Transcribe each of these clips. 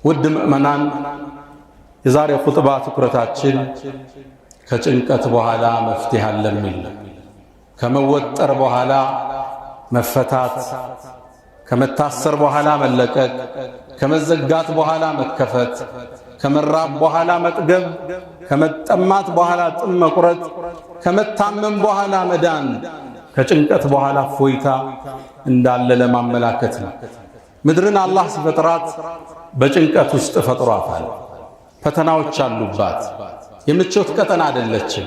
ውድ ምእመናን የዛሬ ኹጥባ ትኩረታችን ከጭንቀት በኋላ መፍትሄ አለ የሚል ከመወጠር በኋላ መፈታት፣ ከመታሰር በኋላ መለቀቅ፣ ከመዘጋት በኋላ መከፈት፣ ከመራብ በኋላ መጥገብ፣ ከመጠማት በኋላ ጥም መቁረጥ፣ ከመታመም በኋላ መዳን፣ ከጭንቀት በኋላ ፎይታ እንዳለ ለማመላከት ነው። ምድርን አላህ ሲፈጥራት በጭንቀት ውስጥ ፈጥሯታል። ፈተናዎች አሉባት። የምቾት ቀጠና አይደለችም።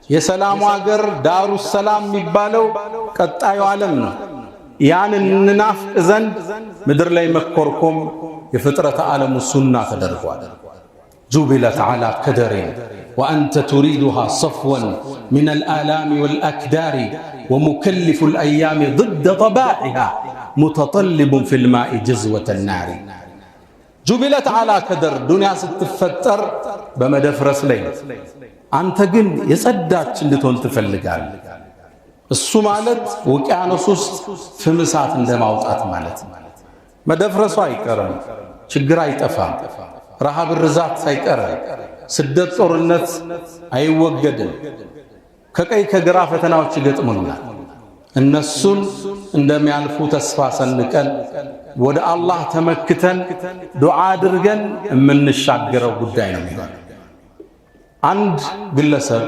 የሰላሙ አገር ዳሩ ሰላም የሚባለው ቀጣዩ ዓለም ነው። ያን እንናፍቅ ዘንድ ምድር ላይ መኮርኮም የፍጥረት ዓለሙ ሱና ተደርጓል። ጁቢለት ዐላ ከደሪን ወአንተ ቱሪዱሃ ሰፍወን ሚን አልአላሚ ወልአክዳሪ ወሙከልፉ ልአያሚ ضد ጠባዒሃ ሙተጠልቡን ፊ ልማኢ ጀዝወተ ናሪ። ጁቢለት ዐላ ከደር ዱንያ ስትፈጠር በመደፍረስ ላይ አንተ ግን የጸዳች እንድትሆን ትፈልጋለህ። እሱ ማለት ውቅያኖስ ውስጥ ፍም እሳት እንደማውጣት ማለት። መደፍረሱ አይቀርም፣ ችግር አይጠፋም፣ ረሃብ ርዛት አይቀርም፣ ስደት ጦርነት አይወገድም። ከቀይ ከግራ ፈተናዎች ይገጥሙናል። እነሱን እንደሚያልፉ ተስፋ ሰንቀን ወደ አላህ ተመክተን ዱዓ አድርገን የምንሻገረው ጉዳይ ነው የሚሆነው። አንድ ግለሰብ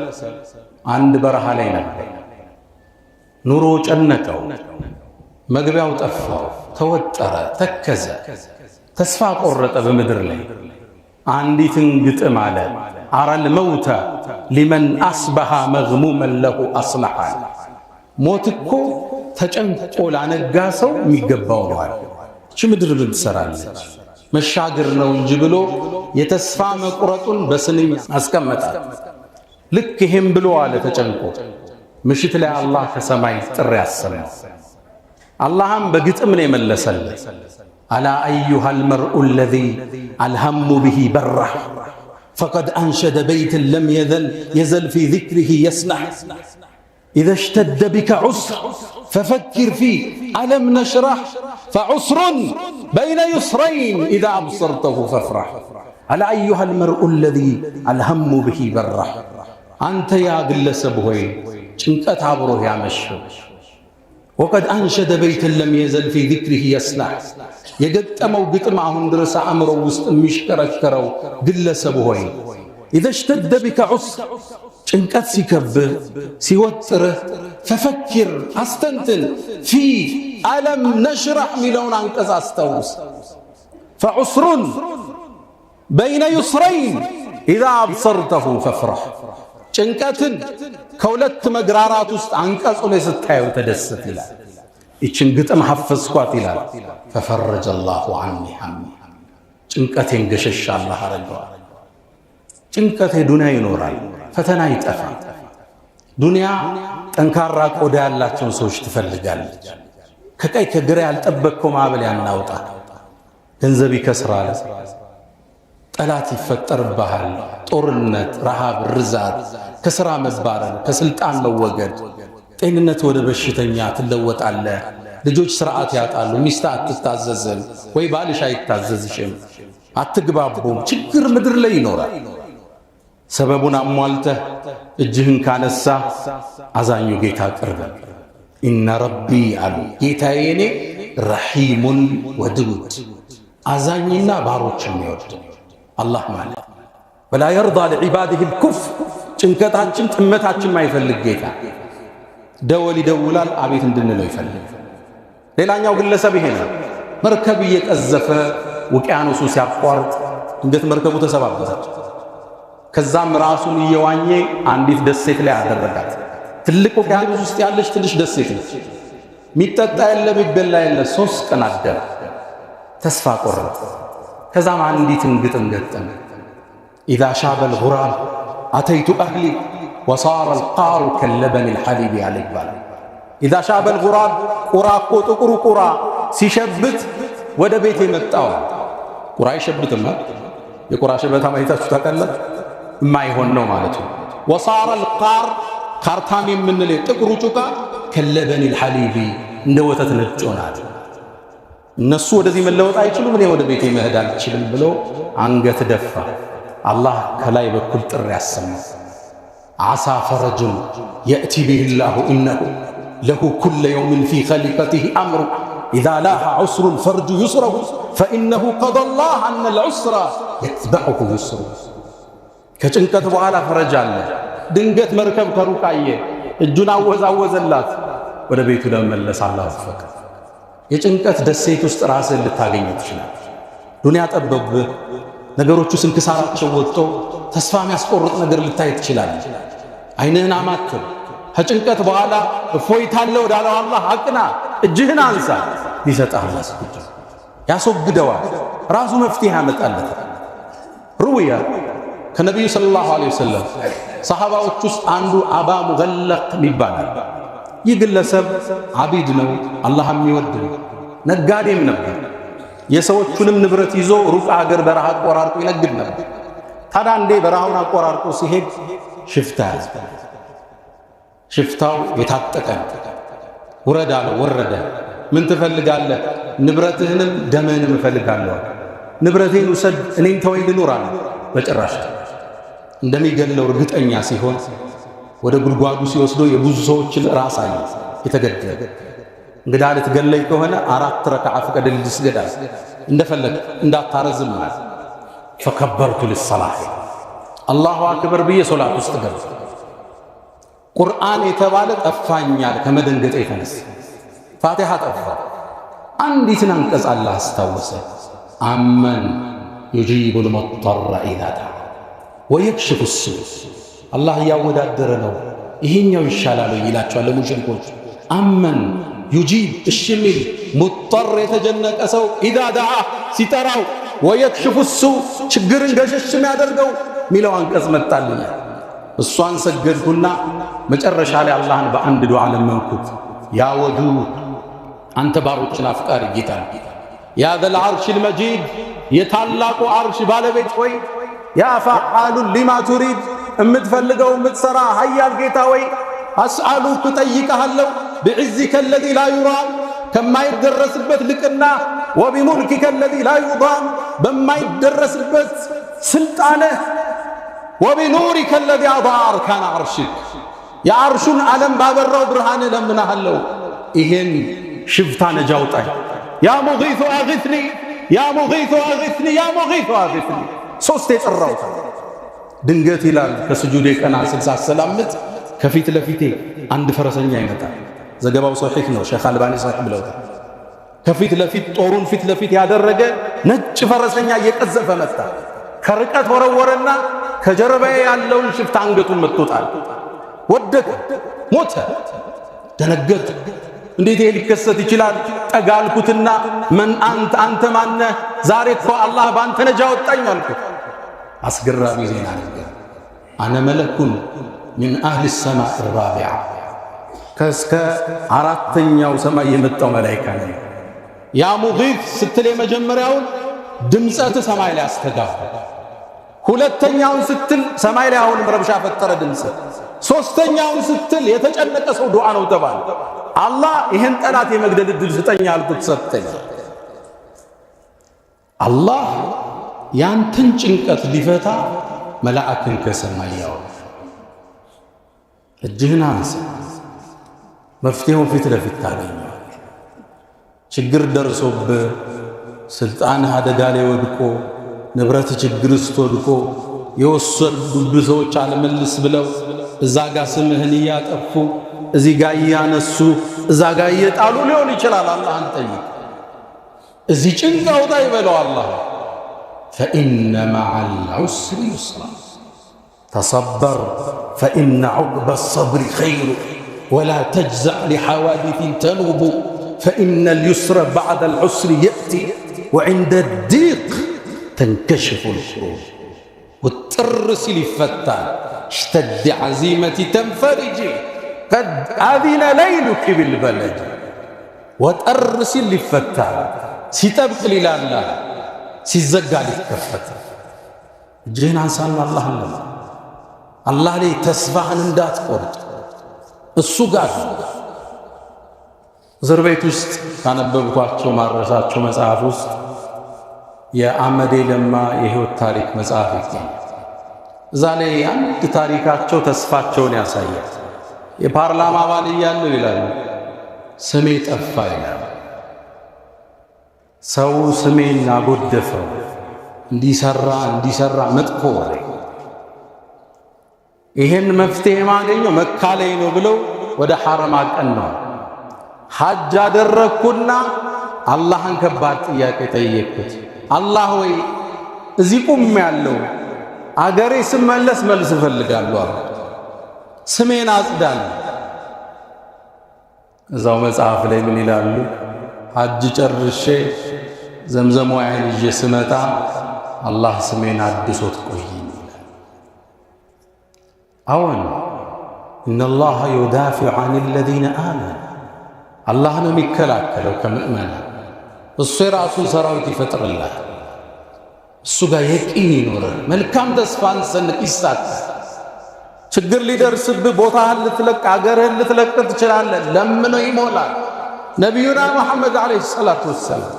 አንድ በረሃ ላይ ነበር። ኑሮ ጨነቀው፣ መግቢያው ጠፋው፣ ተወጠረ፣ ተከዘ፣ ተስፋ ቆረጠ። በምድር ላይ አንዲትን ግጥም አለ። አረል መውተ ሊመን አስበሃ መግሙመን ለሁ አስለሐ። ሞት እኮ ተጨንቆ ላነጋ ሰው የሚገባው ነው አለ። እቺ ምድር ምን ትሰራለች? መሻገር ነው እንጂ ብሎ የተስፋ መቁረጡን በስንኝ አስቀመጣት። ልክ ይሄም ብሎ አለ ተጨንቆ ምሽት ላይ አላህ ከሰማይ ጥሪ ያሰማው። አላህም በግጥም ነው የመለሰለት። አላ አዩሃል መርኡ አለዚ አልሀሙ ቢሂ በራህ ፈቀድ አንሸደ በይትን ለም የዘል ፊ ዚክሪሂ የስነሕ ኢዘ እሽተደ ቢከ ዑስር ፈፈኪር ፊ አለም ነሽረሕ ፈዑስሩን በይነ ዩስረይን ኢዛ አብሰርተሁ ፈፍረሕ። አላ አዩሃል መርኡ አለዚ አልሀሙ ቢሂ በራህ። አንተ ያ ግለሰብ ሆይ ጭንቀት አብሮህ ያመሸው ወቀድ አንሸደ በይትን ለም የዘል ፊ ዚክሪሂ የስነሕ። የገጠመው ግጥም አሁን ድረስ አእምሮ ውስጥ የሚሽከረከረው ግለሰብ ሆይ ኢዘ እሽተደ ቢከ ዑስር፣ ጭንቀት ሲከብህ ሲወጥርህ፣ ፈፈኪር አስተንትን፣ ፊ አለም ነሽረሕ ሚለውን አንቀጽ አስታውስ። ፈዑስሩን በይነ ዩስረይን ኢዛ አብሰርተሁ ፈፍረሕ። ጭንቀትን ከሁለት መግራራት ውስጥ አንቀጹ ላይ ስታየው ተደሰት ይላል። ይችን ግጥም ሐፈዝኳት ይላል። ፈፈረጀ አላሁ ዐኒ ሐሚ፣ ጭንቀቴን ገሸሽ አላህ አረገዋል። ጭንቀቴ ዱንያ ይኖራል፣ ፈተና ይጠፋል። ዱንያ ጠንካራ ቆዳ ያላቸውን ሰዎች ትፈልጋለች። ከቀይ ከግራ ያልጠበቅከው ማዕበል ያናውጣል። ገንዘብ ይከስራል፣ ጠላት ይፈጠርብሃል፣ ጦርነት፣ ረሃብ፣ ርዛት፣ ከሥራ መባረር፣ ከስልጣን መወገድ፣ ጤንነት ወደ በሽተኛ ትለወጣለህ። ልጆች ስርዓት ያጣሉ፣ ሚስት አትታዘዝም ወይ ባልሽ አይታዘዝሽም፣ አትግባቡም። ችግር ምድር ላይ ይኖራል። ሰበቡን አሟልተህ እጅህን ካነሳ አዛኙ ጌታ ቅርብ። ኢነ ረቢ አሉ ጌታዬ እኔ ረሒሙን ወድውድ፣ አዛኝና ባሮች የሚወድ አላህ ማለት ወላ የርዳ ለዒባዲህ ልኩፍር። ጭንቀታችን ጥመታችን ማይፈልግ ጌታ ደወል ይደውላል፣ አቤት እንድንለው ይፈልግ። ሌላኛው ግለሰብ ይሄ ነው። መርከብ እየቀዘፈ ውቅያኖሱ ሲያቋርጥ እንዴት መርከቡ ተሰባበረች። ከዛም ራሱን እየዋኘ አንዲት ደሴት ላይ አደረጋት። ትልቅ ውቅያኖስ ውስጥ ያለች ትንሽ ደሴት ነች። ሚጠጣ የለ ሚበላ የለ። 3 ቀን አደረ። ተስፋ ቆረጠ። ከዛም አንዲትን ግጥም ገጠመ። ኢዛ ሻበል ጉራብ አተይቱ አህሊ ወሳረ አልቃሩ ከለበኒ ልሐሊብ ያለ ይባላል። ኢዛ ሻበል ጉራብ፣ ቁራ እኮ ጥቁሩ ቁራ ሲሸብት ወደ ቤት የመጣው ቁራ አይሸብትም። የቁራ ሸበታ ማየታችሁ ታውቃላችሁ? የማይሆን ነው ማለት ነው። ወሳረ አልቃር፣ ካርታም የምንለው ጥቁሩ ጩቃ ከለበኒ ልሐሊብ እንደ ወተት ነጭ ሆናል። እነሱ ወደዚህ መለወጥ አይችሉም፣ እኔ ወደ ቤቴ መሄድ አልችልም ብሎ አንገት ደፋ። አላህ ከላይ በኩል ጥሪ ያሰማው። ዓሳ ፈረጁን የእቲ ቢሂላሁ ኢነሁ ለሁ ኩለ የውምን ፊ ኸሊቀቲሂ አምሩ ኢዛ ላሃ ዑስሩን ፈርጁ ዩስረሁ ፈኢነሁ ቀደላህ አነል ዑስራ የትበዑሁ ዩስሩ። ከጭንቀት በኋላ ፈረጅ አለ። ድንገት መርከብ ከሩቅ አየ፣ እጁን አወዛወዘላት። ወደ ቤቱ ለመመለስ አላህ ወፈቀ። የጭንቀት ደሴት ውስጥ ራስህን ልታገኝ ትችላል። ዱንያ ጠበብህ፣ ነገሮቹ ስንክሳራቸው ወጥቶ ተስፋ የሚያስቆርጥ ነገር ልታይ ትችላለህ። ዓይንህን አማትር። ከጭንቀት በኋላ እፎይታለ ወዳለው አላህ አቅና፣ እጅህን አንሳ። ሊሰጥህ ያስወግደዋል። ራሱ መፍትሄ ያመጣለታል። ሩውያ ከነቢዩ ሰለላሁ ዐለይሂ ወሰለም ሰሓባዎች ውስጥ አንዱ አባ ሙገለቅ ይባላል። ይህ ግለሰብ አቢድ ነው፣ አላህ የሚወድ ነው፣ ነጋዴም ነበር። የሰዎቹንም ንብረት ይዞ ሩቅ አገር በረሃ አቆራርጦ ይነግድ ነበር። ታዲያ አንዴ በረሃውን አቆራርጦ ሲሄድ ሽፍታ ያዘ። ሽፍታው የታጠቀ ውረድ አለ። ወረደ። ምን ትፈልጋለህ? ንብረትህንም ደምህንም እፈልጋለሁ። ንብረቴን ውሰድ፣ እኔም ተወኝ ልኑር አለ። በጭራሽ እንደሚገለው እርግጠኛ ሲሆን ወደ ጉድጓዱ ሲወስዶ የብዙ ሰዎችን ራስ አየ የተገደለ። እንግዳ ልትገለይ ከሆነ 4 ረክዓ ፍቀድልኝ ልስገድ፣ እንደፈለግ እንዳታረዝም ማለት። ፈከበርቱ ሊሰላህ አላሁ አክበር ብዬ ሶላት ውስጥ ገባ። ቁርአን የተባለ ጠፋኛል ከመደንገጤ የተነሳ ፋቲሃ ጠፋ። አንዲትን አንቀጽ አላህ አስታወሰ። አመን ዩጂቡል ሙጠረ ኢዛ ደዓ ወየክሽፉ ሱእ። አላህ እያወዳደረ ነው። ይሄኛው ይሻላል ይላቸዋል ለሙሽሪኮች። አመን ዩጂብ እሺ የሚል ሙጠር የተጀነቀ ሰው ኢዛ ደዓ ሲጠራው፣ ወየክሽፉ ሱእ ችግርን ገሸሽ የሚያደርገው ሚለው አንቀጽ መጣልኝ። እሷን ሰገድኩና መጨረሻ ላይ አላህን በአንድ ዱዓ ለመንኩት። ያ ወዱድ አንተ ባሮችን አፍቃሪ ጌታ፣ ያ ዘል ዐርሽል መጂድ የታላቁ ዐርሽ ባለቤት ሆይ፣ ያ ፈዓሉን ሊማ ቱሪድ እምትፈልገው እምትሰራ ሀያል ጌታ ወይ፣ አስአሉክ እጠይቀሃለሁ ብዕዝከ አለዚ ላ ዩራም ከማይደረስበት ልቅና፣ ወቢሙልኪከ አለዚ ላ ዩዳም በማይደረስበት ስልጣንህ፣ ወቢኑሪከ አለዚ አضአዐ አርካነ ዐርሽክ የዐርሹን ዓለም ባበራው ብርሃን እለምንሃለሁ ይሄን ሽፍታ ነጃ አውጣኝ። ያ ሙጊቱ አግስኒ፣ ያ ሙጊቱ አግስኒ፣ ያ ሙጊቱ አግስኒ ሶስት የጠራሁት። ድንገት ይላል ከስጁዴ ቀና 60 ሰላምት ከፊት ለፊቴ አንድ ፈረሰኛ ይመጣል። ዘገባው ሶሒህ ነው፣ ሼኽ አልባኒ ሶሒህ ብለውታል። ከፊት ለፊት ጦሩን ፊት ለፊት ያደረገ ነጭ ፈረሰኛ እየቀዘፈ መጣ። ከርቀት ወረወረና ከጀርባዬ ያለውን ሽፍታ አንገቱን መጥቶታል። ወደቀ፣ ሞተ። ደነገጥ። እንዴት ይሄ ሊከሰት ይችላል? ጠጋልኩትና መን አንተ ማነህ? ዛሬ እኮ አላህ ባንተ ነጃ ወጣኝ አልኩት። አስገራሚ ዜና ነገር። አነ መለኩን ሚን አህሊ ሰማዕ ራቢዓ ከእስከ 4ኛው ሰማይ የመጣው መላኢካ ነው። ያ ሙጊት ስትል የመጀመሪያውን ድምፀት ሰማይ ላይ አስተጋባ። ሁለተኛውን ስትል ሰማይ ላይ አሁንም ረብሻ ፈጠረ ድምፅ። ሶስተኛውን ስትል የተጨነቀ ሰው ዱዓ ነው ተባለ። አላህ ይህን ጠላት የመግደል ዕድል ስጠኝ አልኩት፣ ሰጠኝ። አላህ ያንተን ጭንቀት ሊፈታ መላእክን ከሰማይ ያወርድ። እጅህን አንሳ፣ መፍትሄውን ፊት ለፊት ታገኘዋል። ችግር ደርሶብህ ስልጣንህ አደጋ ላይ ወድቆ ንብረት ችግር ውስጥ ወድቆ የወሰዱብህ ሰዎች አልመልስ ብለው እዛ ጋ ስምህን እያጠፉ እዚህ ጋ እያነሱ እዛ ጋ እየጣሉ ሊሆን ይችላል። አላህን ጠይቅ። እዚህ ጭንቅ አውጣ ይበለው አላህ። ፈኢነ መዐል ዑስሪ ዩስራ ተሰበር ፈኢነ ዑቅበ ሰብሪ ኸይሩ ወላ ተጅዘዕ ሊሐዋዲትን ተኑቡ ፈኢነ ልዩስረ በዕደ ልዑስሪ የእቲ ወዕንደ ዲቅ ተንከሽፉ ልኩሩብ። ውጥር ሲል ይፈታል። እሽተድ ዓዚመቲ ተንፈሪጂ ቀድ አዚነ ለይሉኪ ቢልበለድ። ወጠር ሲል ይፈታል። ሲጠብቅ ሊላላ፣ ሲዘጋ ሊከፈት። እጅህን አንሳና አላህን ለማ። አላህ ላይ ተስፋህን እንዳትቆርጥ እሱ ጋር እስር ቤት ውስጥ ካነበብኳቸው ማረሳቸው መጽሐፍ ውስጥ የአመዴ ለማ የህይወት ታሪክ መጽሐፍ ይገኛል። እዛ ላይ አንድ ታሪካቸው ተስፋቸውን ያሳያል። የፓርላማ አባል እያሉ ይላሉ ስሜ ጠፋ ይላል። ሰው ስሜን አጎደፈው፣ እንዲሰራ መጥፎ ወሬ። ይሄን መፍትሄ ማገኘው መካ ላይ ነው ብለው ወደ ሐረም አቀናው። ሐጅ አደረግኩና አላህን ከባድ ጥያቄ ጠየቅኩት። አላህ ወይ እዚህ ቁም ያለው አገሬ ስመለስ መልስ እፈልጋለሁ አለ። ስሜን አጽዳል። እዛው መጽሐፍ ላይ ምን ይላሉ? ሐጅ ጨርሼ ዘምዘም ወይን ይዤ ስመጣ አላህ ስሜን አድሶት ቆይ ይላል። አዎን ኢነላህ ዩዳፊዑ ዐን አልዚነ አመኑ፣ አላህ ነው የሚከላከለው ከምእመናን። እሱ የራሱን ሰራዊት ይፈጥርላል። እሱ ጋር የቂን ይኖራል። መልካም ተስፋን ሰንቅ ይሳካል። ችግር ሊደርስብህ ቦታህን ልትለቅ አገርህን ልትለቅ ትችላለህ። ለምነው ይሞላል። ነቢዩና መሐመድ ዓለይሂ ሰላቱ ወሰላም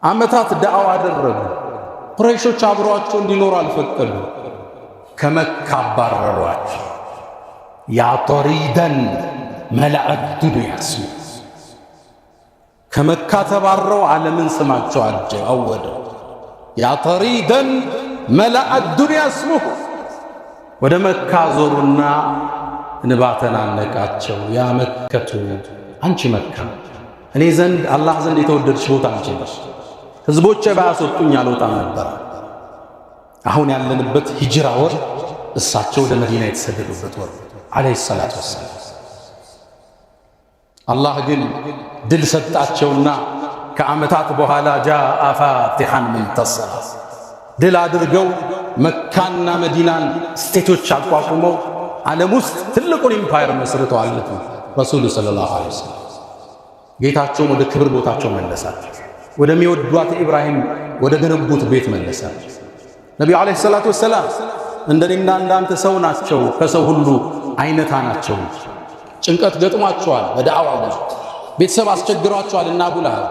ዓመታት ዳዕዋ አደረጉ። ቁረይሾች አብሯቸው እንዲኖሩ አልፈቀዱ። ከመካ አባረሯቸው። ያ ጠሪደን መላአት ዱንያ ስሙ። ከመካ ተባረው ዓለምን ስማቸው አወደው። ያ ጠሪደን መላአት ዱንያ ስሙሁ። ወደ መካ ዞሩና እንባ ተናነቃቸው። ያ መከቱ፣ አንቺ መካ እኔ ዘንድ አላህ ዘንድ የተወደድሽ ቦታ አንቺ ነሽ። ህዝቦቼ ባያስወጡኝ አልወጣም ነበር። አሁን ያለንበት ሂጅራ ወር፣ እሳቸው ወደ መዲና የተሰደዱበት ወር ዓለይሂ ሰላቱ ወሰላም። አላህ ግን ድል ሰጣቸውና ከዓመታት በኋላ ጃአ ፋቲሐን ሙንተሲራ፣ ድል አድርገው መካና መዲናን ስቴቶች አቋቁመው ዓለም ውስጥ ትልቁን ኢምፓየር መስርተዋል። ረሱሉ ሰለላሁ ዐለይሂ ወሰለም ጌታቸውን ወደ ክብር ቦታቸው መለሳቸው። ወደሚወዷት ኢብራሂም ወደ ገነቡት ቤት መለሳቸው። ነቢዩ ዐለይሂ ሰላቱ ወሰላም እንደኔና እንዳንተ ሰው ናቸው፣ ከሰው ሁሉ አይነታ ናቸው። ጭንቀት ገጥሟቸዋል። በዳዕዋ ጉዞ ቤተሰብ አስቸግሯቸዋል። እና አቡ ለሃብ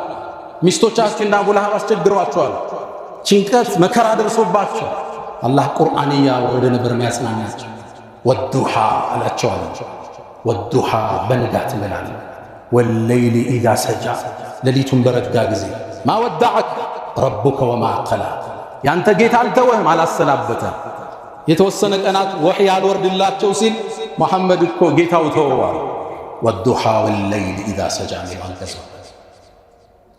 ሚስቶቻቸው እና አቡ ለሃብ አስቸግሯቸዋል። ጭንቀት መከራ ደርሶባቸው አላህ ቁርአን እያወረደ ነበር የሚያጽናናቸው። ወዱሃ አላቸዋል። ወዱሃ በንጋት ምላል ወለይሊ ኢዛ ሰጃ፣ ሌሊቱን በረጋ ጊዜ ማ ወዳዐክ ረቡከ ወማ ቀላ፣ ያንተ ጌታ አልተወህም አላሰናበተም። የተወሰነ ቀናት ወሕይ ያልወርድላቸው ሲል መሐመድ እኮ ጌታው ተወዋል። ወዱሃ ወለይሊ ኢዛ ሰጃ ሚል ገዛ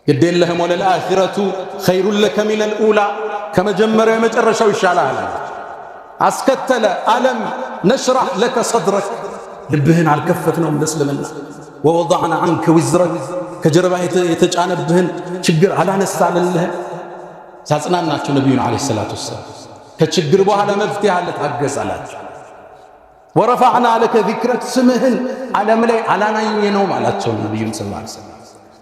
ግድ የለህም ወለልአኺረቱ ኸይሩን ለከ ሚነል ኡላ፣ ከመጀመሪያው የመጨረሻው ይሻላል። አስከተለ አለም ነሽራህ ለከ ሰድረክ፣ ልብህን አልከፈትነውም ለእስልምና። ወወضዕና ዐንከ ዊዝረክ፣ ከጀርባ የተጫነብህን ችግር አላነሳንልህ። ሳጽናናቸው ነቢዩን ዓለይሂ ሰላቱ ወሰላም ከችግር በኋላ መፍትሄ አለ ታገዛላችሁ። ወረፈዕና ለከ ዚክረክ፣ ስምህን ዓለም ላይ አላናኘነውም አላቸው ነቢዩን ሰለላሁ ዐለይሂ ወሰለም።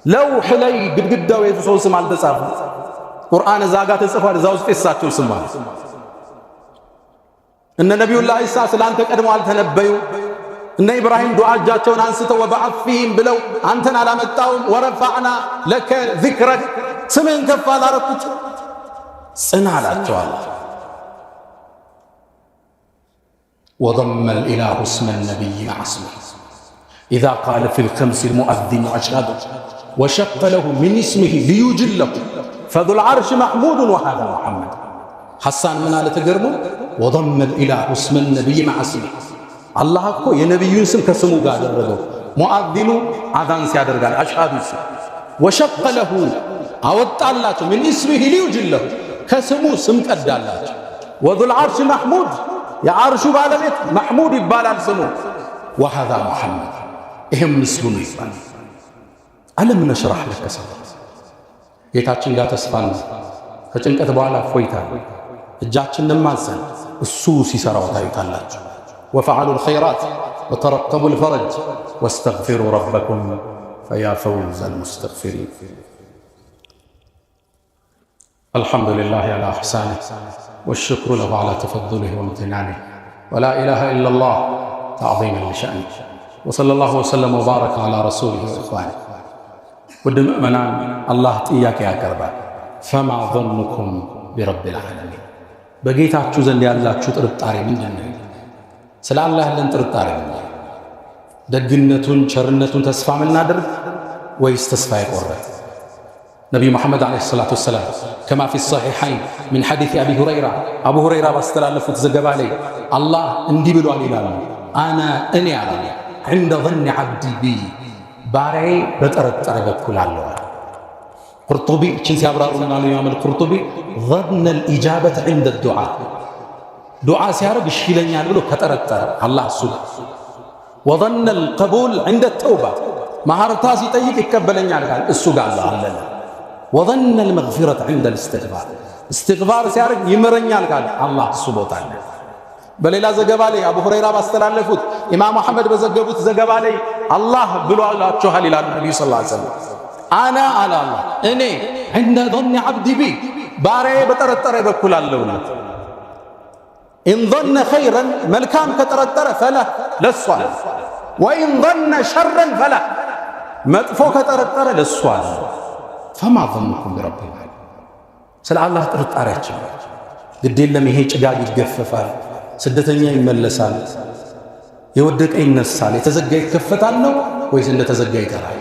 ለውሕ ላይ ግድግዳው የሰው ስም አልተጻፈም። ቁርአን እዛ ጋር ተጽፏል። እዛ ውስጥ የሳቸው ስም አለ። እነ ነቢዩላህ ኢሳ ስላንተ ቀድሞ አልተነበዩ። እነ ኢብራሂም ዱዓ እጃቸውን አንስተው ወበዐት ፊህም ብለው አንተን አላመጣውም። ወረፈዕና ለከ ዚክረክ፣ ስምህን ከፍ አላረኩት። ጽና አላቸዋል። ወضم الإله اسم النبي مع اسمه إذا قال في الخمس المؤذن أشهد وشق له من اسمه ليجله فذو العرش محمود وهذا محمد. حسان من آل تقرمو وضم الإله اسم النبي مع اسمه، الله أكو ينبي اسم كسمو قادر رضو مؤذن آذان سيادر قال أشهد اسم وشق له أوط الله من اسمه ليجله كسمو سم قد الله. وذو العرش محمود، يا عرش بالبيت محمود يبالال سمو. وهذا محمد إهم مسلم يبال. ألم نشرح لك صدرك، ጌታችን ጋር ተስፋን ከጭንቀት በኋላ ፎይታ እጃችንን ማንሰን እሱ ሲሰራው ታዩታላችሁ። ወፈዐሉ الخيرات وترقبوا الفرج واستغفروا ربكم فيا فوز المستغفرين. الحمد لله على إحسانه والشكر له على تفضله وامتنانه ولا إله إلا الله تعظيما لشأنه وصلى الله وسلم وبارك على رسوله وإخوانه. ودم أمنان الله إياك يا كربا فما ظنكم برب العالمين بقيتاችሁ ዘንድ ያላችሁ ጥርጣሬ ምንድነው? ስለ አላህ ያለን ጥርጣሬ ምንድነው? ደግነቱን ቸርነቱን ተስፋ ምናደርግ ወይስ ተስፋ ይቆረጥ? ነብዩ መሐመድ አለይሂ ሰላቱ ወሰላም كما في الصحيحين من حديث أبي هريرة أبو هريرة باستلالفت ዘገባ ላይ አላህ እንዲህ ብሏል ይላል እኔ አለ عند ظن عبدي بي ባሪያዬ በጠረጠረ በኩል አለው። قرطبي እችን ሲያብራሩና ኢማም القرطبي ظن الإجابة عند الدعاء دعاء ሲያረግ እሺ ይለኛል ብሎ ከጠረጠረ አላህ እሱ وظن القبول عند التوبة ማህረታ ሲጠይቅ ይቀበለኛል ካል እሱ ጋር አለ وظن المغفرة عند الاستغفار استغفار ሲያረግ ይምረኛል ካል አላህ እሱ ቦታ አለ። በሌላ ዘገባ ላይ አቡ ሁረይራ ባስተላለፉት ኢማም አህመድ በዘገቡት ዘገባ ላይ አላህ ብሏላችኋል ይላሉ ነብዩ ሰለላሁ ዐለይሂ ወሰለም አና አላ አላህ እኔ عند ظن عبدي بي ባሪያዬ በጠረጠረ በኩል አለውና إن ظن خيرا መልካም ከጠረጠረ فله ለሱ አለ وإن ظن شرا فله መጥፎ ከጠረጠረ ለሱ አለ فما ظنكم برب العالمين ስለ አላህ ጥርጣሬያችን ግድ የለም ይሄ ጭጋግ ይገፈፋል፣ ስደተኛ ይመለሳል፣ የወደቀ ይነሳል፣ የተዘጋ ይከፈታል ነው ወይስ እንደተዘጋ ይቀራል?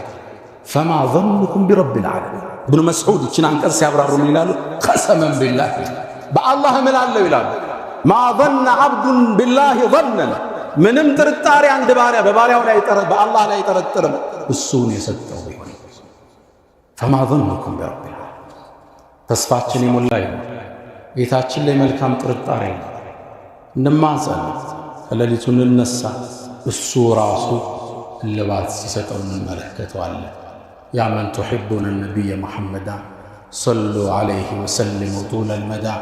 فما ظنكم برب العالمين ابن مسعود እቺን አንቀጽ ሲያብራሩ ምን ይላሉ? قسما بالله በአላህ እምላለሁ ይላሉ ما ظن عبد بالله ظنا ምንም ጥርጣሬ አንድ ባሪያ በባሪያው ላይ በአላህ ላይ ጠረጥርም እሱን የሰጠው ይሆን فما ظنكم برب العالمين ተስፋችን የሞላ ይሁን ጌታችን ላይ መልካም ጥርጣሬ እንማጸን ከሌሊቱ እንነሳ እሱ ራሱ ልባት ሲሰጠው እንመለከተዋለን። يا من تحبون النبي محمدا صلوا عليه وسلموا طول المدى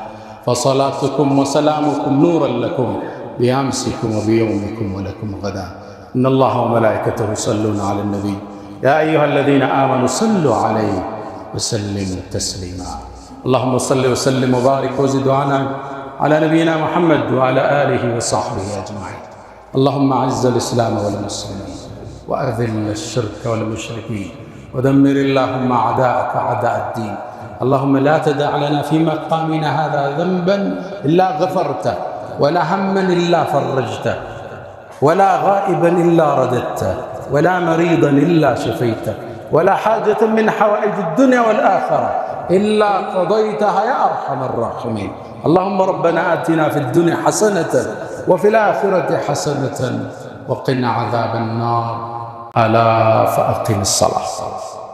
فصلاتكم وسلامكم نورا لكم بأمسكم وبيومكم ولكم غدا إن الله وملائكته يصلون على النبي يا أيها الذين آمنوا صلوا عليه وسلموا تسليما اللهم صل وسلم وبارك وزد وعنهم على نبينا محمد وعلى آله وصحبه أجمعين. اللهم أعز الإسلام والمسلمين وأذل الشرك والمشركين ودمر اللهم أعداءك أعداء الدين. اللهم لا تدع لنا في مقامنا هذا ذنبا إلا غفرته ولا هما إلا فرجته ولا غائبا إلا رددته ولا مريضا إلا شفيته ولا حاجة من حوائج الدنيا والآخرة إلا قضيتها يا أرحم الراحمين. اللهم ربنا آتنا في الدنيا حسنة وفي الآخرة حسنة وقنا عذاب النار. ألا فأقم الصلاة.